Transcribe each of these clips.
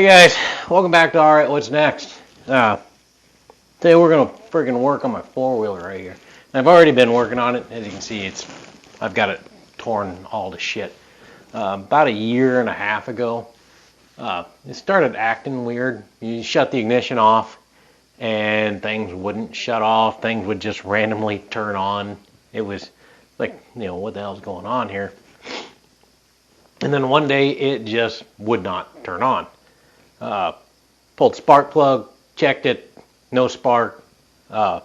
Hey guys, welcome back to Alright, What's Next? Today we're gonna freaking work on my four-wheeler right here. And I've already been working on it. As you can see, I've got it torn all to shit. About a year and a half ago, it started acting weird. You shut the ignition off and things wouldn't shut off. Things would just randomly turn on. It was like, what the hell's going on here? And then one day it just would not turn on. Pulled spark plug, checked it, no spark. Put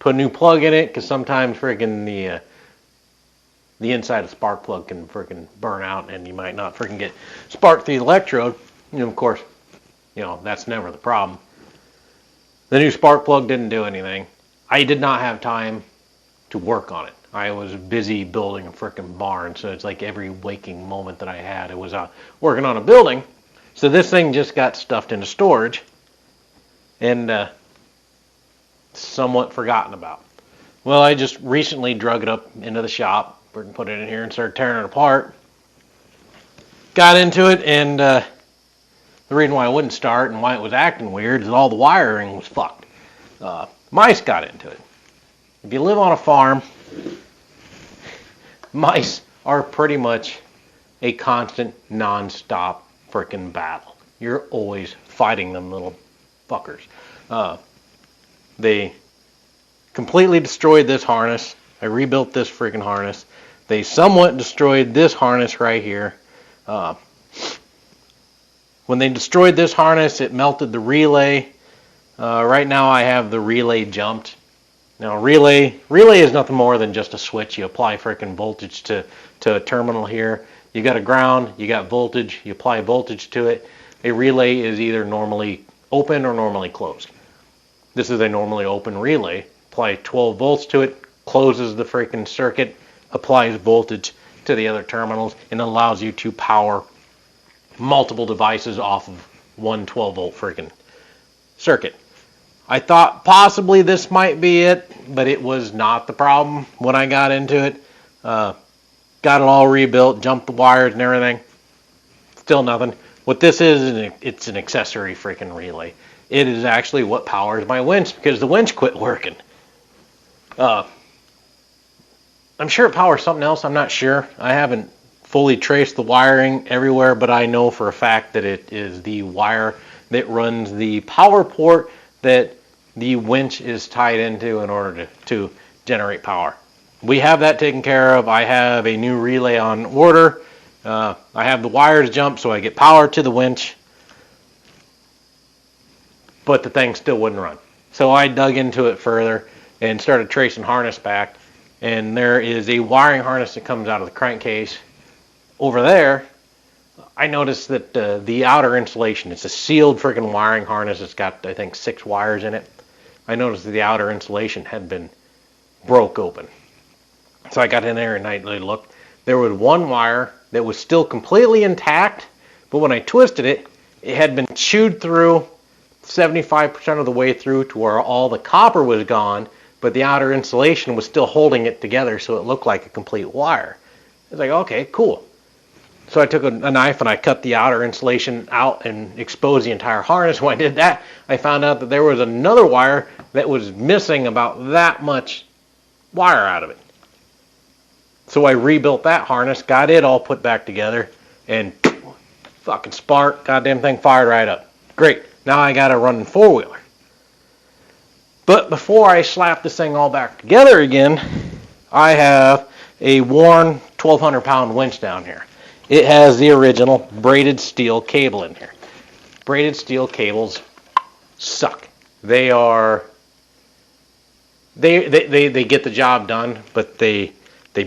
a new plug in it because sometimes freaking the inside of the spark plug can freaking burn out and you might not freaking get spark through the electrode. Of course, that's never the problem. The new spark plug didn't do anything. I did not have time to work on it. I was busy building a freaking barn, so it's like every waking moment that I had, it was working on a building. So this thing just got stuffed into storage and somewhat forgotten about. Well, I just recently drug it up into the shop, put it in here and started tearing it apart. Got into it, and the reason why it wouldn't start and why it was acting weird is all the wiring was fucked. Mice got into it. If you live on a farm, mice are pretty much a constant, non-stop freaking battle. You're always fighting them little fuckers. They completely destroyed this harness. I rebuilt this freaking harness. They somewhat destroyed this harness right here. When they destroyed this harness, it melted the relay. Right now I have the relay jumped. Now relay is nothing more than just a switch. You apply freaking voltage to a terminal here. You got a ground, you got voltage, you apply voltage to it. A relay is either normally open or normally closed. This is a normally open relay. Apply 12 volts to it, closes the freaking circuit, applies voltage to the other terminals, and allows you to power multiple devices off of one 12 volt freaking circuit. I thought possibly this might be it, but it was not the problem when I got into it. Got it all rebuilt, jumped the wires and everything. Still nothing. What this is, it's an accessory freaking relay. It is actually what powers my winch because the winch quit working. I'm sure it powers something else. I'm not sure. I haven't fully traced the wiring everywhere, but I know for a fact that it is the wire that runs the power port that the winch is tied into in order to generate power. We have that taken care of. I have a new relay on order. I have the wires jumped so I get power to the winch, but the thing still wouldn't run. So I dug into it further and started tracing harness back, and there is a wiring harness that comes out of the crankcase. Over there, I noticed that the outer insulation, it's a sealed freaking wiring harness. It's got, I think, 6 wires in it. I noticed that the outer insulation had been broke open. So I got in there and I looked. There was one wire that was still completely intact, but when I twisted it, it had been chewed through 75% of the way through to where all the copper was gone, but the outer insulation was still holding it together so it looked like a complete wire. I was like, okay, cool. So I took a knife and I cut the outer insulation out and exposed the entire harness. When I did that, I found out that there was another wire that was missing about that much wire out of it. So I rebuilt that harness, got it all put back together, and fucking spark, goddamn thing fired right up. Great. Now I got a running four-wheeler. But before I slap this thing all back together again, I have a worn 1,200 pound winch down here. It has the original braided steel cable in here. Braided steel cables suck. They get the job done, but they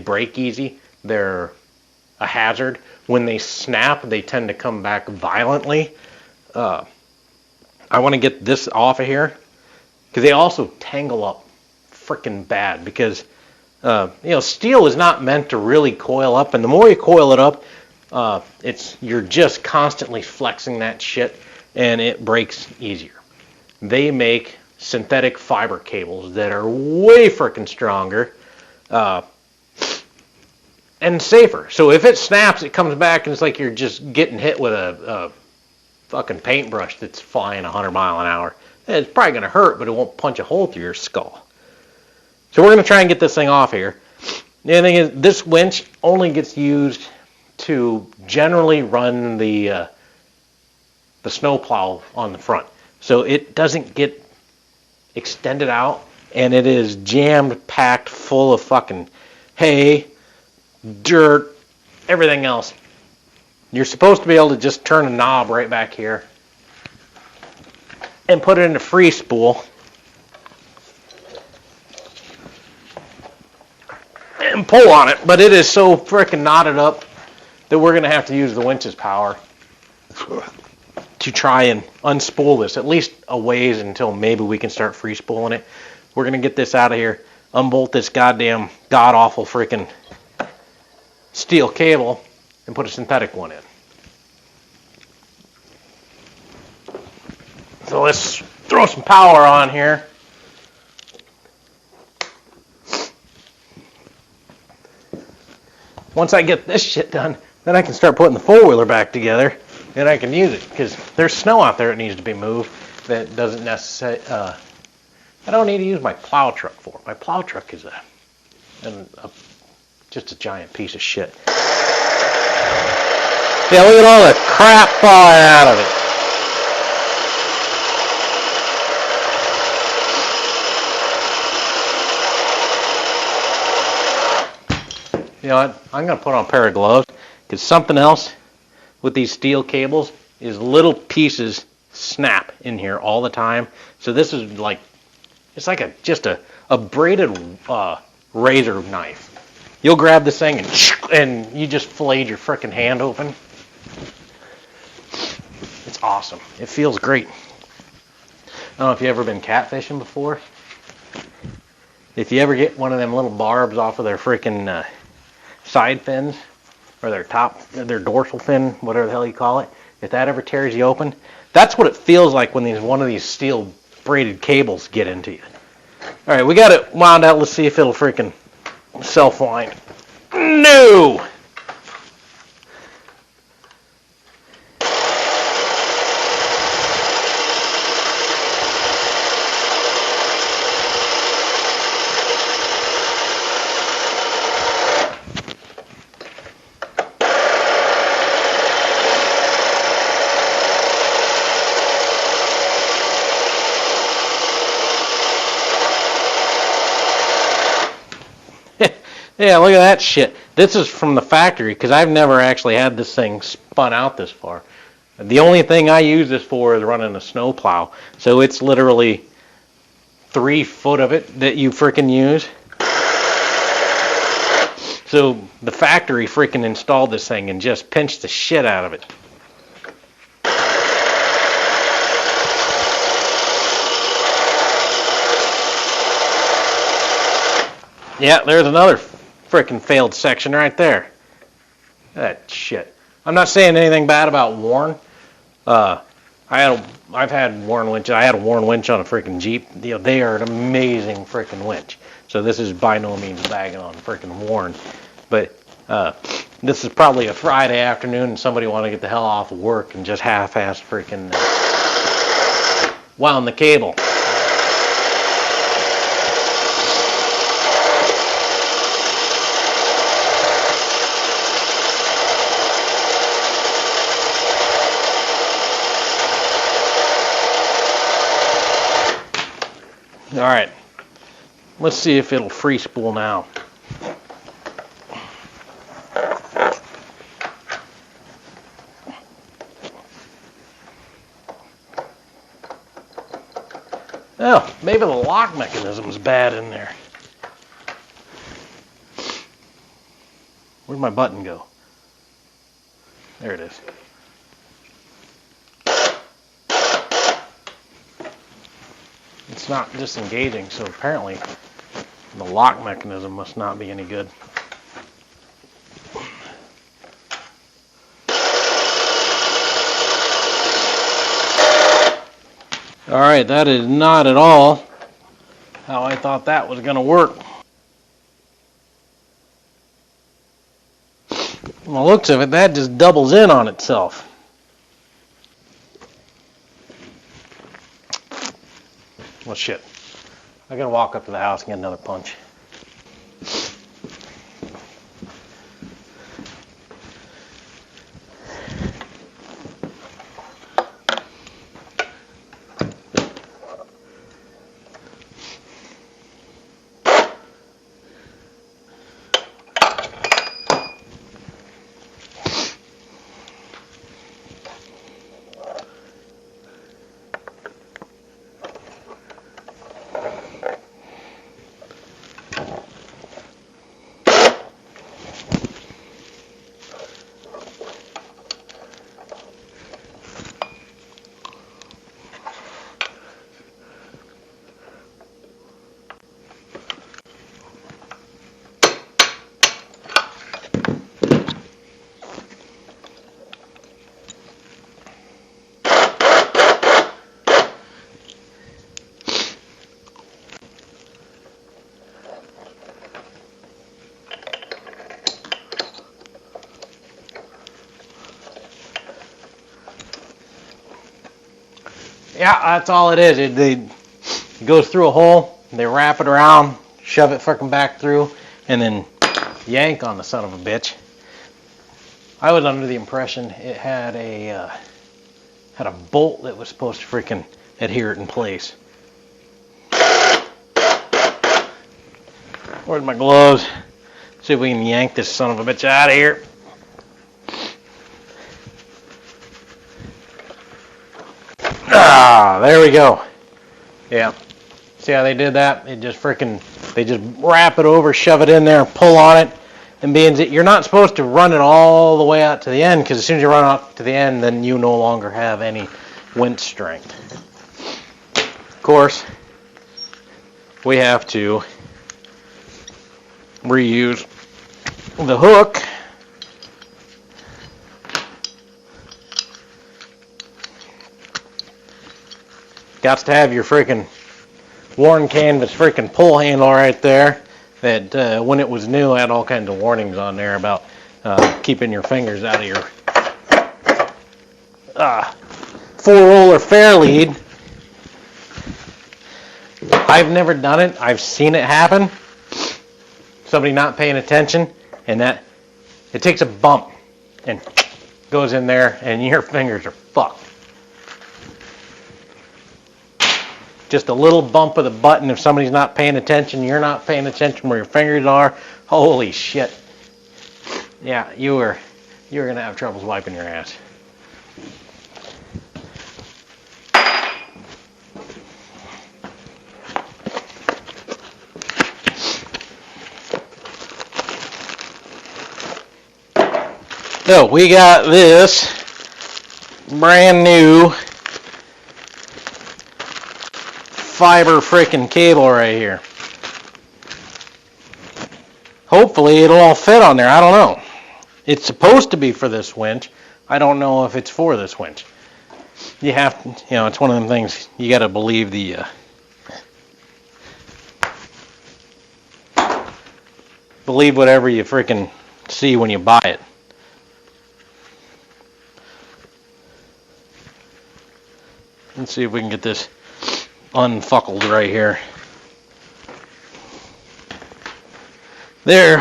break easy. They're a hazard. When they snap, they tend to come back violently. I want to get this off of here because they also tangle up freaking bad because steel is not meant to really coil up, and the more you coil it up, you're just constantly flexing that shit, and it breaks easier. They make synthetic fiber cables that are way freaking stronger and safer. So if it snaps, it comes back and it's like you're just getting hit with a fucking paintbrush that's flying 100 miles an hour. It's probably going to hurt, but it won't punch a hole through your skull. So we're going to try and get this thing off here. The other thing is, this winch only gets used to generally run the snowplow on the front. So it doesn't get extended out, and it is jammed, packed full of fucking hay, dirt, everything else. You're supposed to be able to just turn a knob right back here and put it in a free spool and pull on it, but it is so freaking knotted up that we're going to have to use the winch's power to try and unspool this, at least a ways until maybe we can start free spooling it. We're going to get this out of here, unbolt this goddamn god-awful freaking steel cable, and put a synthetic one in. So let's throw some power on here. Once I get this shit done, then I can start putting the four-wheeler back together, and I can use it, because there's snow out there that needs to be moved that doesn't necessarily, I don't need to use my plow truck for. My plow truck is just a giant piece of shit. Yeah, look at all the crap falling out of it. You know what? I'm going to put on a pair of gloves, because something else with these steel cables is little pieces snap in here all the time. So this is like, it's like just a braided razor knife. You'll grab this thing and you just flayed your frickin' hand open. It's awesome. It feels great. I don't know if you've ever been catfishing before. If you ever get one of them little barbs off of their frickin' side fins, or their dorsal fin, whatever the hell you call it, if that ever tears you open, that's what it feels like when one of these steel braided cables get into you. All right, we got it wound out. Let's see if it'll freaking self-wind. No! Yeah, look at that shit. This is from the factory, because I've never actually had this thing spun out this far. The only thing I use this for is running a snow plow. So it's literally 3 foot of it that you freaking use. So the factory freaking installed this thing and just pinched the shit out of it. Yeah, there's another freaking failed section right there. That shit. I'm not saying anything bad about Warren. I've had Warren winches. I had a Warren winch on a freaking Jeep. You know, they are an amazing freaking winch. So this is by no means bagging on freaking Warren. But this is probably a Friday afternoon and somebody want to get the hell off of work and just half-ass freaking wound the cable. All right, let's see if it'll free spool now. Oh, maybe the lock mechanism's bad in there. Where'd my button go? There it is. It's not disengaging, so apparently the lock mechanism must not be any good. Alright, that is not at all how I thought that was going to work. From the looks of it, that just doubles in on itself. Well, shit. I gotta walk up to the house and get another punch. Yeah, that's all it is. It goes through a hole, they wrap it around, shove it fucking back through, and then yank on the son of a bitch. I was under the impression it had a bolt that was supposed to freaking adhere it in place. Where's my gloves? See if we can yank this son of a bitch out of here. Ah, there we go. Yeah. See how they did that? They just wrap it over, shove it in there, pull on it, and being that you're not supposed to run it all the way out to the end, because as soon as you run out to the end, then you no longer have any winch strength. Of course, we have to reuse the hook. Got to have your freaking worn canvas freaking pull handle right there that when it was new had all kinds of warnings on there about keeping your fingers out of your four-roller fair lead. I've never done it. I've seen it happen. Somebody not paying attention, and that it takes a bump and goes in there and your fingers are fucked. Just a little bump of the button, if somebody's not paying attention, you're not paying attention where your fingers are, holy shit. Yeah, you're going to have troubles wiping your ass. So, we got this brand new fiber frickin' cable right here. Hopefully it'll all fit on there. I don't know. It's supposed to be for this winch. I don't know if it's for this winch. You have to, it's one of them things you got to believe believe whatever you frickin' see when you buy it. Let's see if we can get this unfuckled right here. There's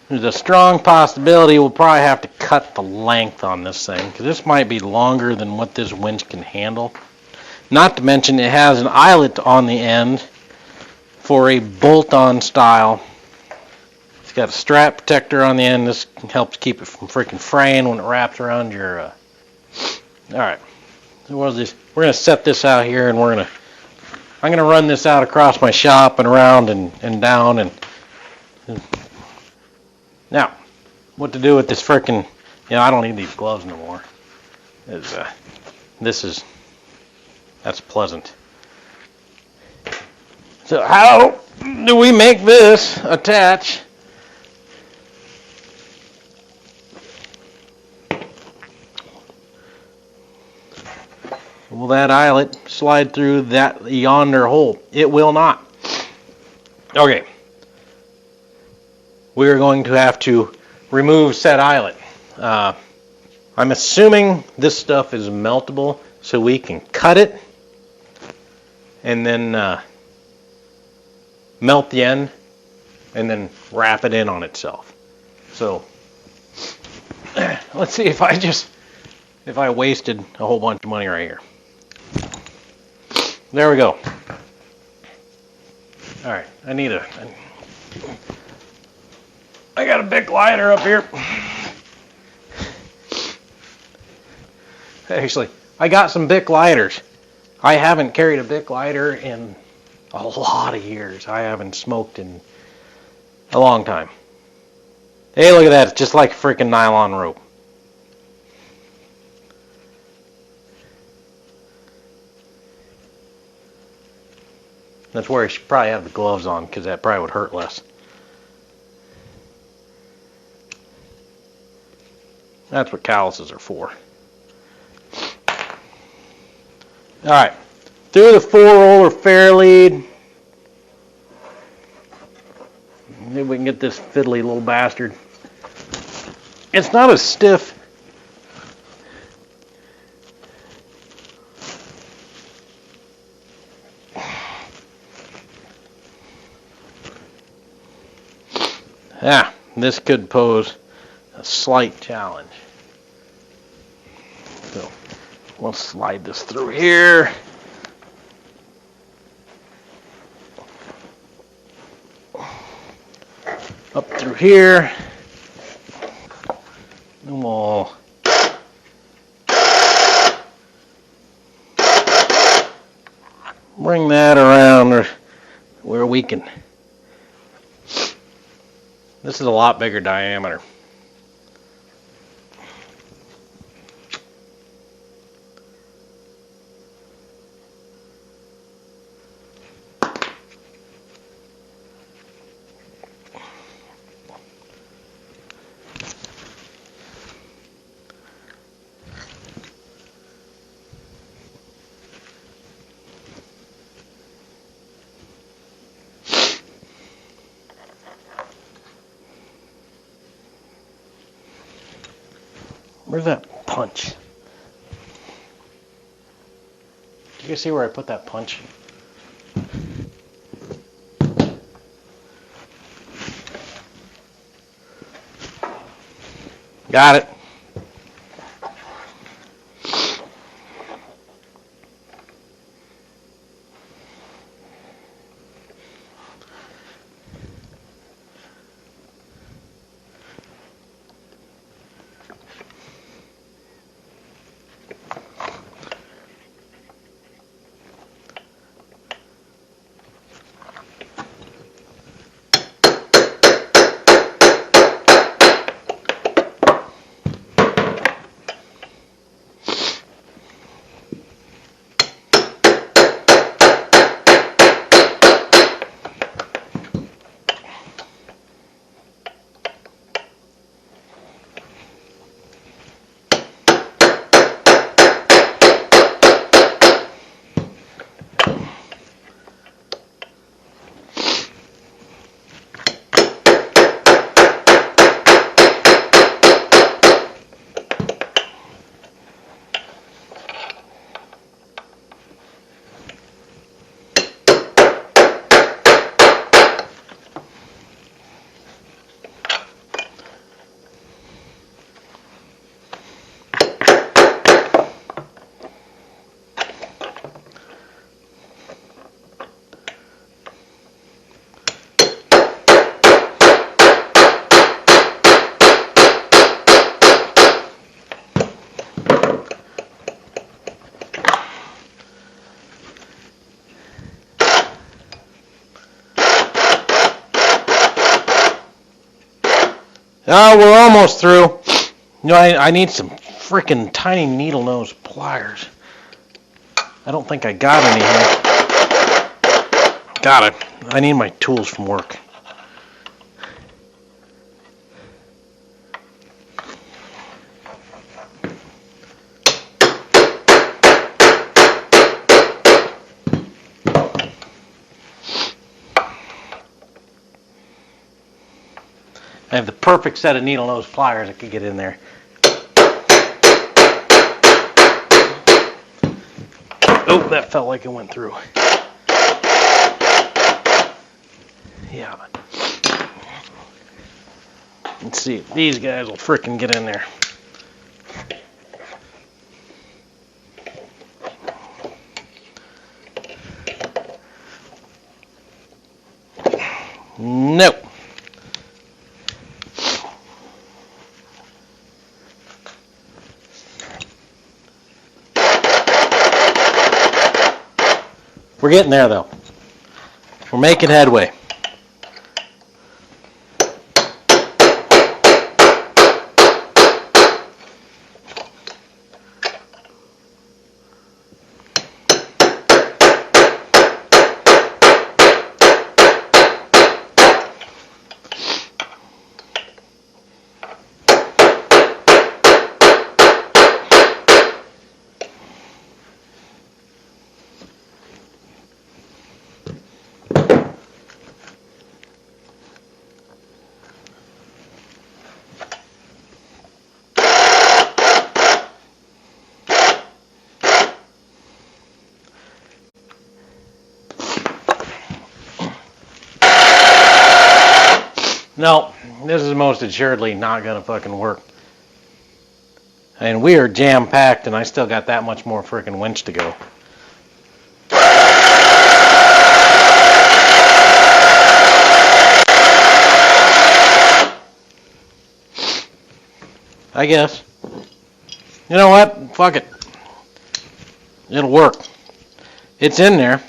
a strong possibility we'll probably have to cut the length on this thing, because this might be longer than what this winch can handle. Not to mention it has an eyelet on the end for a bolt-on style. It's got a strap protector on the end. This helps keep it from freaking fraying when it wraps around your alright. So what is this? We're going to set this out here, and I'm going to run this out across my shop and around and down. And now, what to do with this frickin', I don't need these gloves no more. That's pleasant. So how do we make this attach? Will that eyelet slide through that yonder hole? It will not. Okay. We're going to have to remove said eyelet. I'm assuming this stuff is meltable, so we can cut it and then melt the end, and then wrap it in on itself. So let's see if I wasted a whole bunch of money right here. There we go. All right, I got a big lighter up here. Actually, I got some Bic lighters. I haven't carried a Bic lighter in a lot of years. I haven't smoked in a long time. Hey, look at that. It's just like a freaking nylon rope. That's where you should probably have the gloves on, because that probably would hurt less. That's what calluses are for. Alright, through the 4-roller fair lead. Maybe we can get this fiddly little bastard. It's not as stiff. This could pose a slight challenge. So we'll slide this through here. Up through here. And we'll bring that around where we can. This is a lot bigger diameter. Where's that punch? Do you guys see where I put that punch? Got it. Oh, we're almost through. You know, I need some freaking tiny needle nose pliers. I don't think I got any here. Got it. I need my tools from work. I have the perfect set of needle nose pliers that could get in there. Oh, that felt like it went through. Yeah. Let's see if these guys will frickin' get in there. Nope. We're getting there though. We're making headway. No, this is most assuredly not going to fucking work. And we are jam-packed, and I still got that much more freaking winch to go. I guess. You know what? Fuck it. It'll work. It's in there.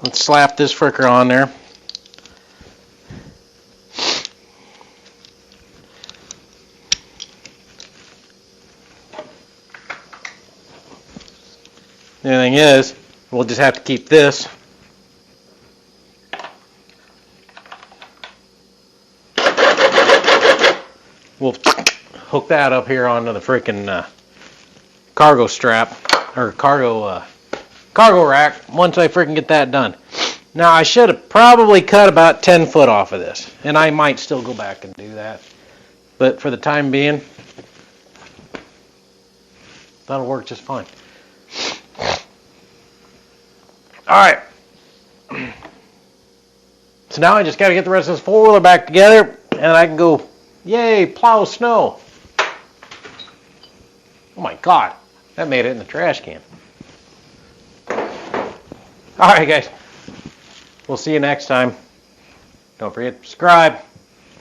Let's slap this fricker on there. The thing is, we'll just have to keep this. We'll hook that up here onto the freaking cargo strap or cargo rack once I freaking get that done. Now I should have probably cut about 10 foot off of this, and I might still go back and do that. But for the time being, that'll work just fine. Alright. So now I just got to get the rest of this four-wheeler back together, and I can go, yay, plow snow. Oh my god, that made it in the trash can. Alright guys, we'll see you next time. Don't forget to subscribe,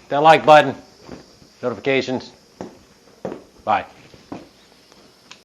that like button, notifications. Bye.